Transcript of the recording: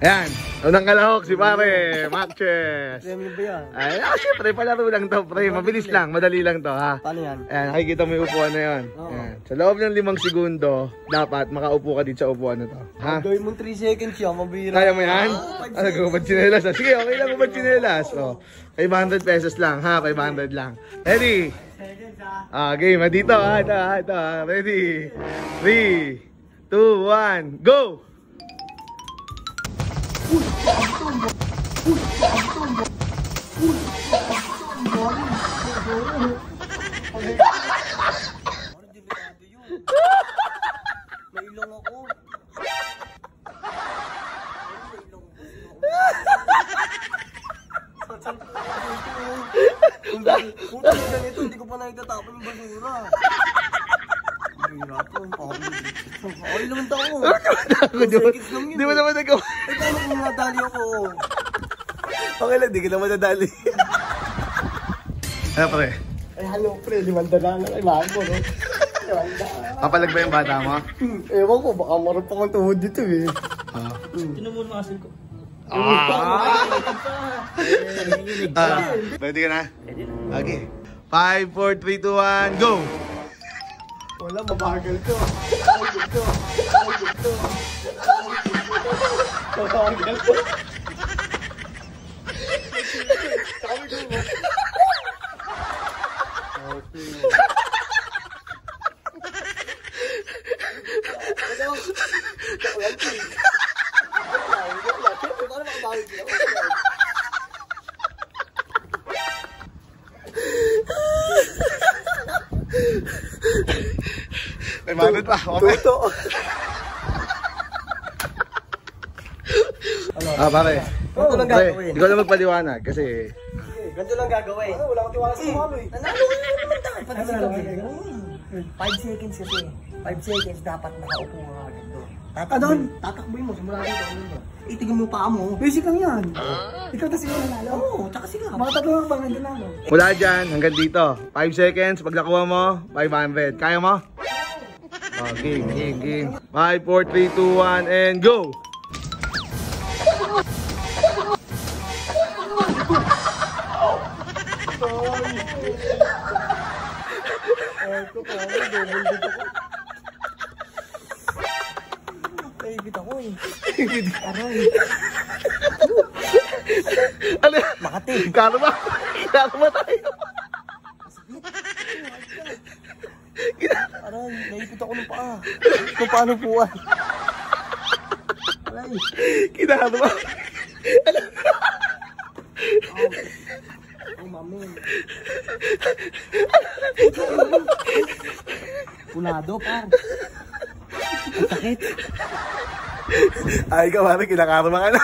Ayan, unang kalahok si pare, Matches. Premium ba yan? Ay, syempre, palaro lang to, pre. Mabilis lang, madali lang to, ha? Paano yan? Ayan, nakikita mo yung upuan na yun. Ayan. Sa loob ng 5 segundo, dapat makaupo ka dito sa upuan na to. Ha? Gawin mo 3 seconds yan, mabira. Kaya mo yan? Ano, gumabad chinelas, ha? Sige, okay lang gumabad chinelas. Oh, 500 pesos lang, ha? 500 lang. Ready? Game, dito, ha? Ito, ha? Ready? 3, 2, 1, go! May ilong ako. Kung ganito, hindi ko pa nakikatapon yung basura. Okay naman ako. Di mo naman nagawa. Eh, paano kung nadali ako? Okay lang, di ka naman nadali. Ano, pre? Ay, hello, pre. 500 lang ang kailangan mo, no? 500. Papalag ba yung bata mo? Ewan ko, baka marap akong tuhod dito, eh. Tinumon mga asin ko. Ready ka na? Okay. 5, 4, 3, 2, 1, go! Wala, mabagal to. Mabagal to. Mabagal to. May manod pa, okay? Tuto. Pare. Ganito lang gagawin. Ikaw lang magpaliwanag kasi... Ganito lang gagawin. Wala kang tiwala sa mama eh. Nanalo ka naman tayo. 5 seconds kasi. 5 seconds dapat nakaupo ka agad doon. Tatakboy mo, simula rin ito. Itigin mo pa mo. Basic lang yan. Ikaw kasi yung nanalo. Oo, tsaka sila. Mga tatlo lang bang nandun ako. Mula dyan, hanggang dito. 5 seconds, pag nakuha mo, 500. Kaya mo? Game. 5, 4, 3, 2, 1, and go! Naibit ako eh. Aray. Ano? Makati. Karma. Karma tayo. Aray, naibit ako ng paa. Kung paano puwan. Aray. Kinarma. Oh, mami. Punado, par. Ang sakit. Ay, ikaw, kinakakarma ka na.